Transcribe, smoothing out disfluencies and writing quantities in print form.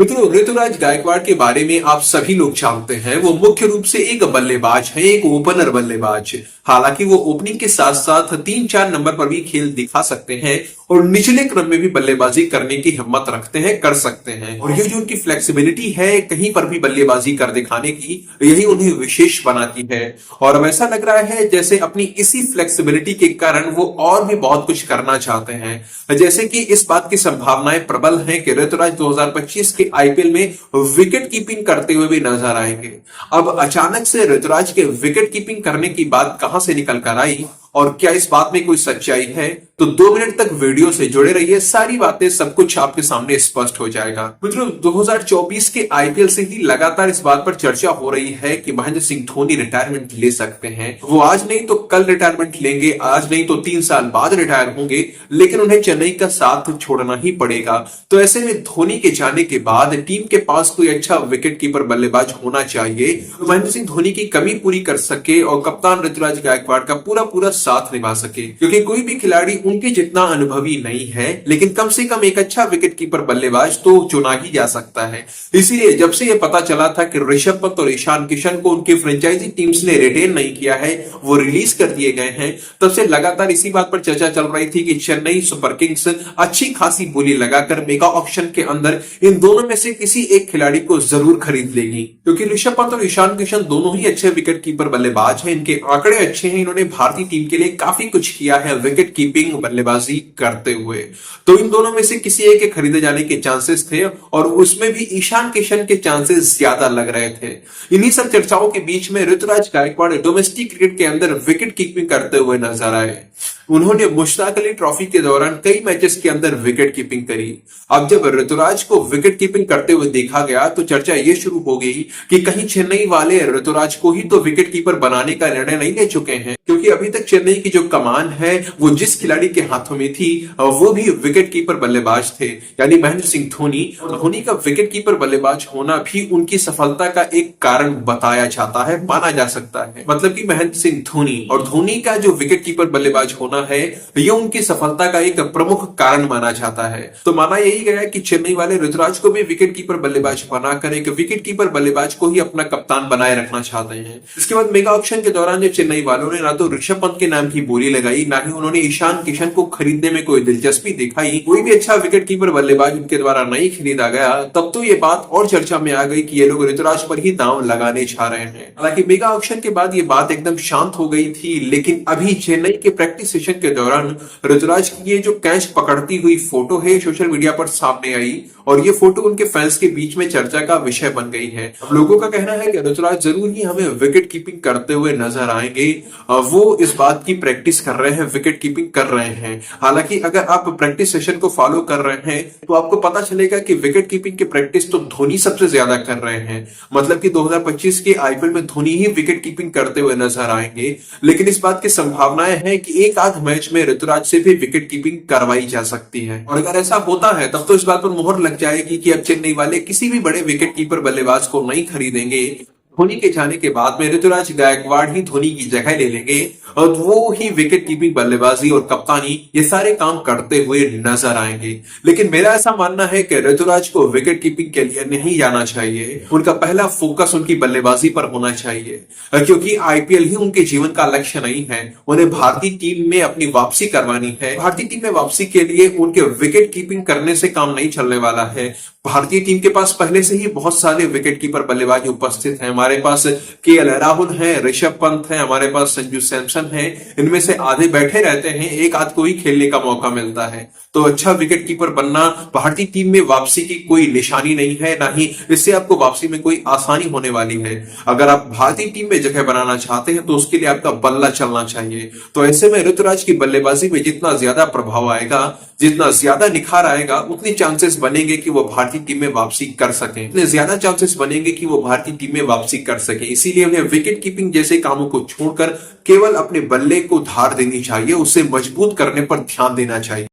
मित्रों, ऋतुराज गायकवाड़ के बारे में आप सभी लोग जानते हैं। वो मुख्य रूप से एक बल्लेबाज है, एक ओपनर बल्लेबाज। हालांकि वो ओपनिंग के साथ साथ 3-4 नंबर पर भी खेल दिखा सकते हैं और निचले क्रम में भी बल्लेबाजी करने की हिम्मत रखते हैं, कर सकते हैं। और ये जो उनकी फ्लेक्सिबिलिटी है कहीं पर भी बल्लेबाजी कर दिखाने की, यही उन्हें विशेष बनाती है। और अब ऐसा लग रहा है जैसे अपनी इसी फ्लेक्सिबिलिटी के कारण वो और भी बहुत कुछ करना चाहते हैं। जैसे कि इस बात की संभावनाएं प्रबल हैं कि ऋतुराज 2025 के आईपीएल में विकेट कीपिंग करते हुए भी नजर आएंगे। अब अचानक से ऋतुराज के विकेट कीपिंग करने की बात कहां से निकल कर आई और क्या इस बात में कोई सच्चाई है, तो 2 मिनट तक वीडियो से जुड़े रहिए। सारी बातें, सब कुछ आपके सामने स्पष्ट हो जाएगा। मित्रों, 2024 के आईपीएल से ही लगातार इस बात पर चर्चा हो रही है कि महेंद्र सिंह धोनी रिटायरमेंट ले सकते हैं। वो आज नहीं तो कल रिटायरमेंट लेंगे, आज नहीं तो 3 साल बाद रिटायर होंगे, लेकिन उन्हें चेन्नई का साथ छोड़ना ही पड़ेगा। तो ऐसे में धोनी के जाने के बाद टीम के पास कोई अच्छा विकेट कीपर बल्लेबाज होना चाहिए, तो महेंद्र सिंह धोनी की कमी पूरी कर सके और कप्तान ऋतुराज गायकवाड़ का पूरा साथ निभा सके। क्योंकि कोई भी खिलाड़ी उनके जितना अनुभवी नहीं है, लेकिन कम से कम एक अच्छा विकेट कीपर बल्लेबाज तो चुना ही जा सकता है। इसीलिए जब से यह पता चला था कि ऋषभ पंत और ईशान किशन को उनकी फ्रेंचाइजी टीम्स ने रिटेन नहीं किया है, वो रिलीज कर दिए गए हैं, तब से लगातार इसी बात पर चर्चा चल रही थी कि चेन्नई सुपर किंग्स अच्छी खासी बोली लगाकर मेगा ऑक्शन के अंदर इन दोनों में से किसी एक खिलाड़ी को जरूर खरीद लेगी। क्योंकि ऋषभ पंत और ईशान किशन दोनों ही अच्छे विकेट कीपर बल्लेबाज हैं, इनके आंकड़े अच्छे हैं, इन्होंने भारतीय टीम के लिए काफी कुछ किया है विकेट कीपिंग बल्लेबाजी करते हुए। तो इन दोनों में से किसी एक के खरीदे जाने के चांसेस थे और उसमें भी ईशान किशन के चांसेस ज्यादा लग रहे थे। इन्हीं सब चर्चाओं के बीच में ऋतुराज गायकवाड़ डोमेस्टिक क्रिकेट के अंदर विकेट कीपिंग करते हुए नजर आए। उन्होंने मुश्ताक अली ट्रॉफी के दौरान कई मैचेस के अंदर विकेट कीपिंग करी। अब जब ऋतुराज को विकेट कीपिंग करते हुए देखा गया तो चर्चा ये शुरू हो गई कि कहीं चेन्नई वाले ऋतुराज को ही तो विकेट कीपर बनाने का निर्णय नहीं ले चुके हैं, क्योंकि अभी तक चेन्नई की जो कमान है वो जिस खिलाड़ी के हाथों में थी वो भी विकेट कीपर बल्लेबाज थे, यानी महेंद्र सिंह धोनी। धोनी का विकेट कीपर बल्लेबाज होना भी उनकी सफलता का एक कारण बताया जाता है, माना जा सकता है। मतलब कि महेंद्र सिंह धोनी और धोनी का जो विकेट कीपर बल्लेबाज होना है ये उनकी सफलता का एक प्रमुख कारण माना जाता है। तो माना यही गया कि चेन्नई वाले ऋतुराज को भी विकेट कीपर बल्लेबाज बनाकर एक विकेट कीपर बल्लेबाज को ही अपना कप्तान बनाए रखना चाहते हैं। इसके बाद मेगा ऑक्शन के दौरान जब चेन्नई वालों ने ना तो ऋषभ पंत के नाम की बोली लगाई, ना ही उन्होंने ईशान किशन को खरीदने में कोई दिलचस्पी दिखाई, कोई भी अच्छा विकेट कीपर बल्लेबाज उनके द्वारा नहीं खरीदा गया, तब तो ये बात और चर्चा में आ गई कि ये लोग ऋतुराज पर ही दांव लगाने जा रहे हैं। हालांकि मेगा ऑक्शन के बाद ये बात एकदम शांत हो गई थी, लेकिन अभी चेन्नई के प्रैक्टिस सेशन के दौरान ऋतुराज की ये जो कैच पकड़ती हुई फोटो है सोशल मीडिया पर सामने आई और ये फोटो उनके फैंस के बीच में चर्चा का विषय बन गई है। लोगों का कहना है कि ऋतुराज जरूर ही हमें विकेट कीपिंग करते हुए नजर आएंगे। वो इस बात की प्रैक्टिस कर रहे हैं, विकेट कीपिंग कर रहे हैं। हालांकि अगर आप प्रैक्टिस सेशन को फॉलो कर रहे हैं तो आपको पता चलेगा कि विकेट कीपिंग की प्रैक्टिस तो धोनी सबसे ज्यादा कर रहे हैं। मतलब कि 2025 के आईपीएल में धोनी ही विकेट कीपिंग करते हुए नजर आएंगे, लेकिन इस बात की संभावनाएं हैं कि एक आध मैच में ऋतुराज से भी विकेट कीपिंग करवाई जा सकती है। और अगर ऐसा होता है तब तो इस बात पर मोहर लग जाएगी कि अब चेन्नई वाले किसी भी बड़े विकेट कीपर बल्लेबाज को नहीं खरीदेंगे। धोनी के जाने के बाद में ऋतुराज गायकवाड़ ही धोनी की जगह ले लेंगे और वो ही विकेट कीपिंग, बल्लेबाजी और कप्तानी ये सारे काम करते हुए नजर आएंगे। लेकिन मेरा ऐसा मानना है कि ऋतुराज को विकेट कीपिंग के लिए नहीं जाना चाहिए, उनका पहला फोकस उनकी बल्लेबाजी पर होना चाहिए, क्योंकि आईपीएल ही उनके जीवन का लक्ष्य नहीं है। उन्हें भारतीय टीम में अपनी वापसी करवानी है। भारतीय टीम में वापसी के लिए उनके विकेट कीपिंग करने से काम नहीं चलने वाला है। भारतीय टीम के पास पहले से ही बहुत सारे विकेट कीपर बल्लेबाज उपस्थित हैं। हमारे पास केएल राहुल है, ऋषभ पंत है, हमारे पास संजू सैमसन है। इनमें से आधे बैठे रहते हैं, एक आध को ही खेलने का मौका मिलता है। तो अच्छा विकेट कीपर बनना भारतीय टीम में वापसी की कोई निशानी नहीं है, ना ही इससे आपको वापसी में कोई आसानी होने वाली है। अगर आप भारतीय टीम में जगह बनाना चाहते हैं तो उसके लिए आपका बल्ला चलना चाहिए। तो ऐसे में ऋतुराज की बल्लेबाजी में जितना ज्यादा प्रभाव आएगा, जितना ज्यादा निखार आएगा, उतनी चांसेस बनेंगे कि वो भारतीय टीम में वापसी कर सके, उतने ज्यादा चांसेस बनेंगे कि वो भारतीय टीम में वापसी कर सके। इसीलिए उन्हें विकेट कीपिंग जैसे कामों को छोड़कर केवल अपने बल्ले को धार देनी चाहिए, उसे मजबूत करने पर ध्यान देना चाहिए।